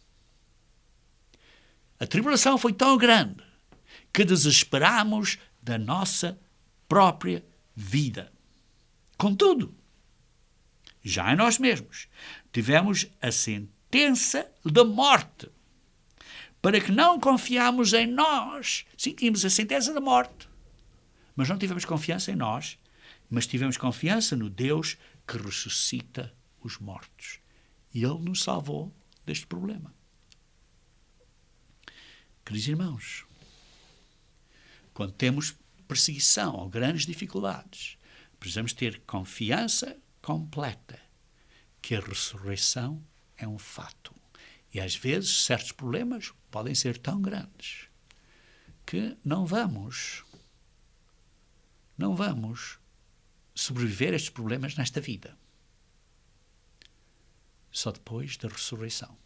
A tribulação foi tão grande que desesperamos da nossa própria vida. Contudo, já em nós mesmos, tivemos a sentença da morte, para que não confiamos em nós. Sim, tínhamos a sentença da morte, mas não tivemos confiança em nós, mas tivemos confiança no Deus que ressuscita os mortos. E Ele nos salvou deste problema. Queridos irmãos, quando temos perseguição ou grandes dificuldades, precisamos ter confiança completa que a ressurreição é um fato. E às vezes certos problemas podem ser tão grandes que não vamos sobreviver a estes problemas nesta vida. Só depois da ressurreição.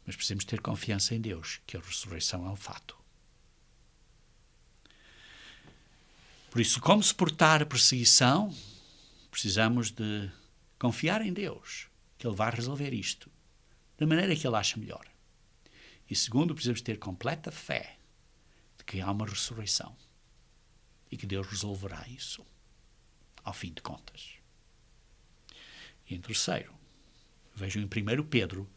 Mas precisamos ter confiança em Deus, que a ressurreição é um fato. Por isso, como suportar a perseguição? Precisamos de confiar em Deus, que Ele vai resolver isto da maneira que Ele acha melhor. E segundo, precisamos ter completa fé de que há uma ressurreição e que Deus resolverá isso, ao fim de contas. E em terceiro, vejam em 1 Pedro,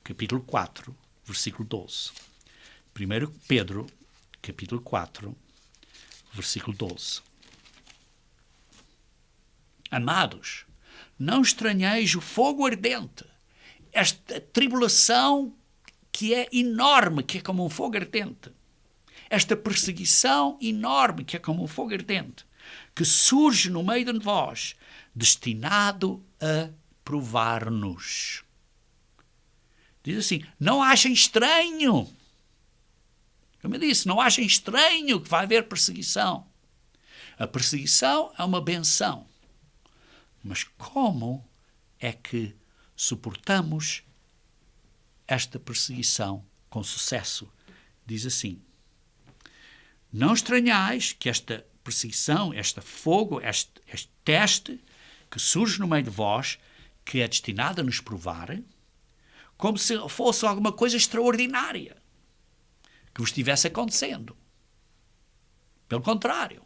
capítulo 4, versículo 12. 1 Pedro, capítulo 4, versículo 12. Amados, não estranheis o fogo ardente, esta tribulação que é enorme, que é como um fogo ardente, esta perseguição enorme, que é como um fogo ardente, que surge no meio de vós, destinado a provar-nos. Diz assim, não achem estranho. Como eu disse, não achem estranho que vai haver perseguição. A perseguição é uma benção. Mas como é que suportamos esta perseguição com sucesso? Diz assim, não estranhais que esta perseguição, este fogo, este teste que surge no meio de vós, que é destinado a nos provar, como se fosse alguma coisa extraordinária que vos estivesse acontecendo. Pelo contrário,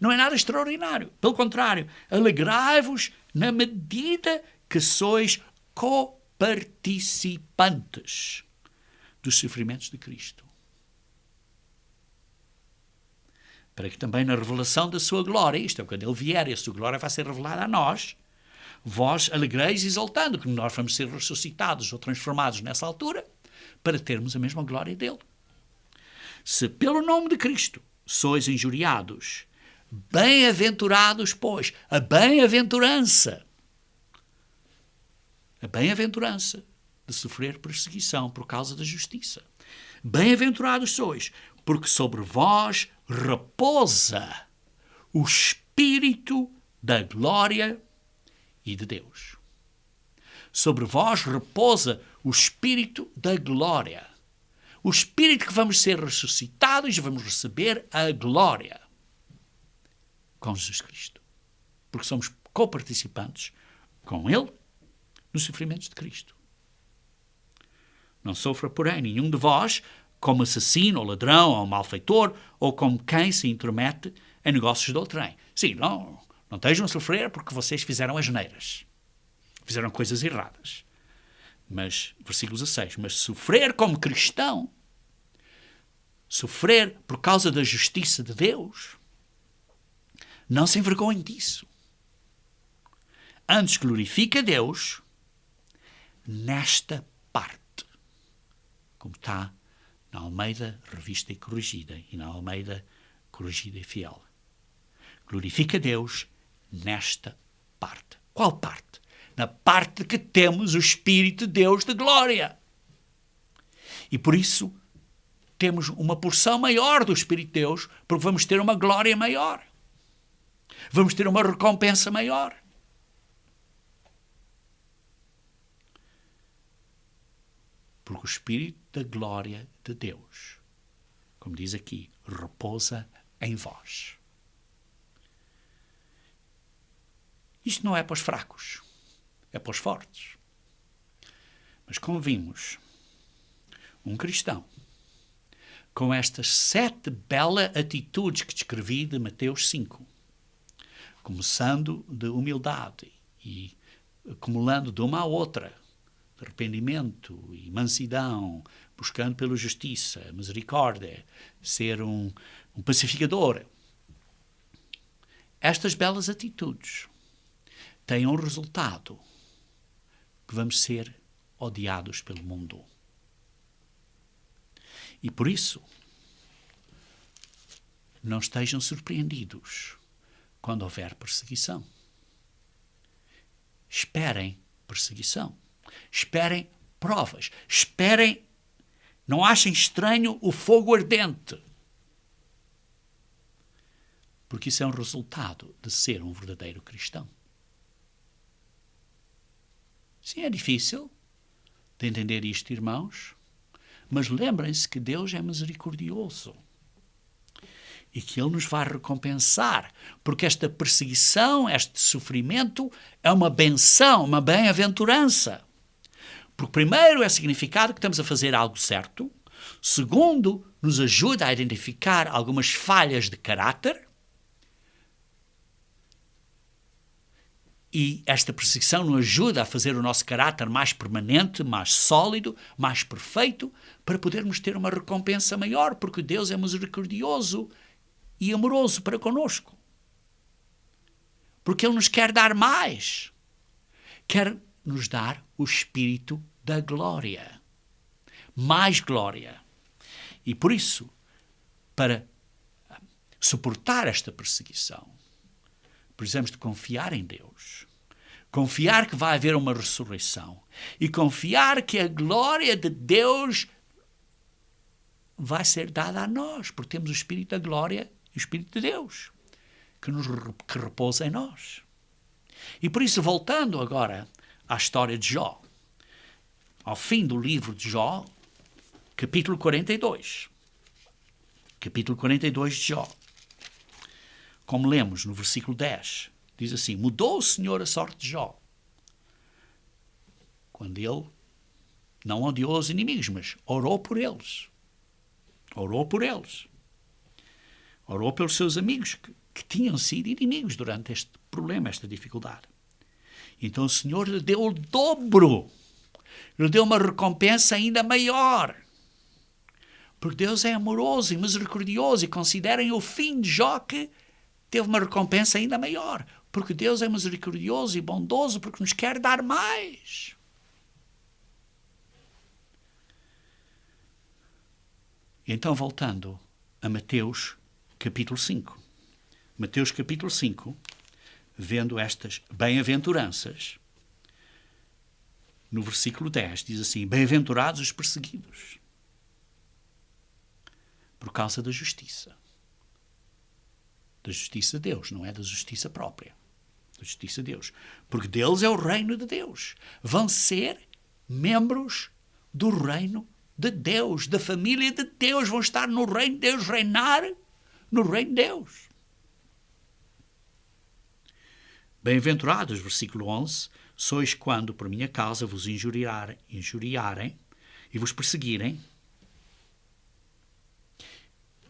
não é nada extraordinário. Pelo contrário, alegrai-vos na medida que sois coparticipantes dos sofrimentos de Cristo. Para que também na revelação da sua glória, isto é, quando Ele vier e a sua glória vai ser revelada a nós, vós alegreis exaltando que nós vamos ser ressuscitados ou transformados nessa altura para termos a mesma glória dele. Se pelo nome de Cristo sois injuriados, bem-aventurados, pois, a bem-aventurança de sofrer perseguição por causa da justiça. Bem-aventurados sois, porque sobre vós repousa o Espírito da glória e de Deus. Sobre vós repousa o Espírito da glória. O Espírito que vamos ser ressuscitados e vamos receber a glória com Jesus Cristo. Porque somos coparticipantes com Ele nos sofrimentos de Cristo. Não sofra, porém, nenhum de vós como assassino, ou ladrão, ou malfeitor, ou como quem se intromete em negócios de outrem. Sim, não estejam a sofrer porque vocês fizeram asneiras. Fizeram coisas erradas. Mas, versículo 16, mas sofrer como cristão, sofrer por causa da justiça de Deus, não se envergonhe disso. Antes glorifica Deus nesta parte. Como está na Almeida Revista e Corrigida e na Almeida Corrigida e Fiel. Glorifica Deus nesta parte. Qual parte? Na parte que temos o Espírito de Deus de glória. E por isso temos uma porção maior do Espírito de Deus, porque vamos ter uma glória maior. Vamos ter uma recompensa maior. Porque o Espírito da glória de Deus, como diz aqui, repousa em vós. Isto não é para os fracos, é para os fortes. Mas como vimos, um cristão, com estas 7 belas atitudes que descrevi de Mateus 5, começando de humildade e acumulando de uma à outra, de arrependimento e mansidão, buscando pela justiça, misericórdia, ser um pacificador. Estas belas atitudes têm um resultado, que vamos ser odiados pelo mundo. E por isso, não estejam surpreendidos quando houver perseguição. Esperem perseguição. Esperem provas. Esperem, não achem estranho o fogo ardente. Porque isso é um resultado de ser um verdadeiro cristão. Sim, é difícil de entender isto, irmãos, mas lembrem-se que Deus é misericordioso e que Ele nos vai recompensar, porque esta perseguição, este sofrimento é uma benção, uma bem-aventurança. Porque primeiro é significado que estamos a fazer algo certo, segundo, nos ajuda a identificar algumas falhas de caráter, e esta perseguição nos ajuda a fazer o nosso caráter mais permanente, mais sólido, mais perfeito, para podermos ter uma recompensa maior, porque Deus é misericordioso e amoroso para conosco. Porque Ele nos quer dar mais. Quer nos dar o Espírito da glória. Mais glória. E por isso, para suportar esta perseguição, precisamos de confiar em Deus. Confiar que vai haver uma ressurreição. E confiar que a glória de Deus vai ser dada a nós, porque temos o Espírito da glória e o Espírito de Deus, que repousa em nós. E por isso, voltando agora à história de Jó, ao fim do livro de Jó, capítulo 42. Capítulo 42 de Jó. Como lemos no versículo 10, diz assim: mudou o Senhor a sorte de Jó, quando ele não odiou os inimigos, mas orou por eles. Orou por eles. Orou pelos seus amigos que tinham sido inimigos durante este problema, esta dificuldade. Então o Senhor lhe deu o dobro. Lhe deu uma recompensa ainda maior. Porque Deus é amoroso e misericordioso, e considerem o fim de Jó que teve uma recompensa ainda maior. Porque Deus é misericordioso e bondoso, porque nos quer dar mais. E então, voltando a Mateus capítulo 5. Mateus capítulo 5, vendo estas bem-aventuranças, no versículo 10, diz assim: bem-aventurados os perseguidos por causa da justiça. Da justiça de Deus, não é da justiça própria. da justiça de Deus. Porque deles é o reino de Deus. Vão ser membros do reino de Deus, da família de Deus. Vão estar no reino de Deus, reinar no reino de Deus. Bem-aventurados, versículo 11, sois quando por minha causa vos injuriarem e vos perseguirem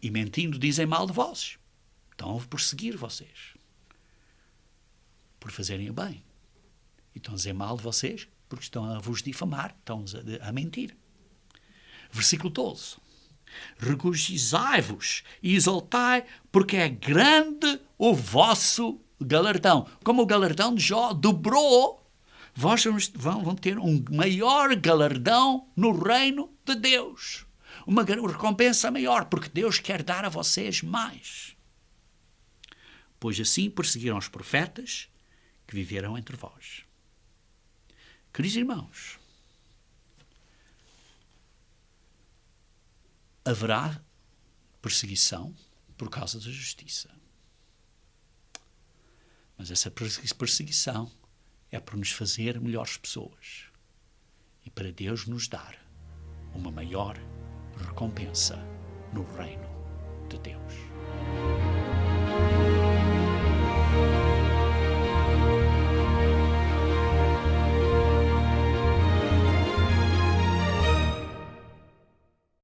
e mentindo dizem mal de vós. Estão a perseguir vocês por fazerem o bem. E estão a dizer mal de vocês porque estão a vos difamar, estão a mentir. Versículo 12. Regozijai-vos e exaltai, porque é grande o vosso galardão. Como o galardão de Jó dobrou, vós vão ter um maior galardão no reino de Deus. Uma recompensa maior, porque Deus quer dar a vocês mais. Pois assim perseguiram os profetas que viveram entre vós. Queridos irmãos, haverá perseguição por causa da justiça. Mas essa perseguição é para nos fazer melhores pessoas e para Deus nos dar uma maior recompensa no reino de Deus.